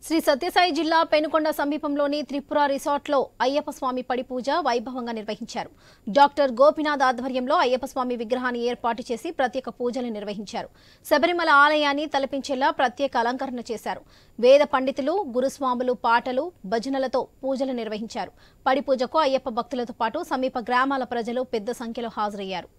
శ్రీ సత్యసాయి జిల్లా పెనుకొండ సమీపంలోని త్రిపుర రిసార్ట్లో అయ్యప్ప స్వామి పడి పూజ వైభవంగా నిర్వహించారు. డాక్టర్ గోపినాథ్ ఆధ్వర్యంలో అయ్యప్ప స్వామి విగ్రహాన్ని ఏర్పాటు చేసి ప్రత్యేక పూజలు నిర్వహించారు. శబరిమల ఆలయాన్ని తలపించేలా ప్రత్యేక అలంకరణ చేశారు. వేద పండితులు, గురుస్వాములు పాటలు, భజనలతో పూజలు నిర్వహించారు. పడి పూజకు అయ్యప్ప భక్తులతో పాటు సమీప గ్రామాల ప్రజలు పెద్ద సంఖ్యలో హాజరయ్యారు.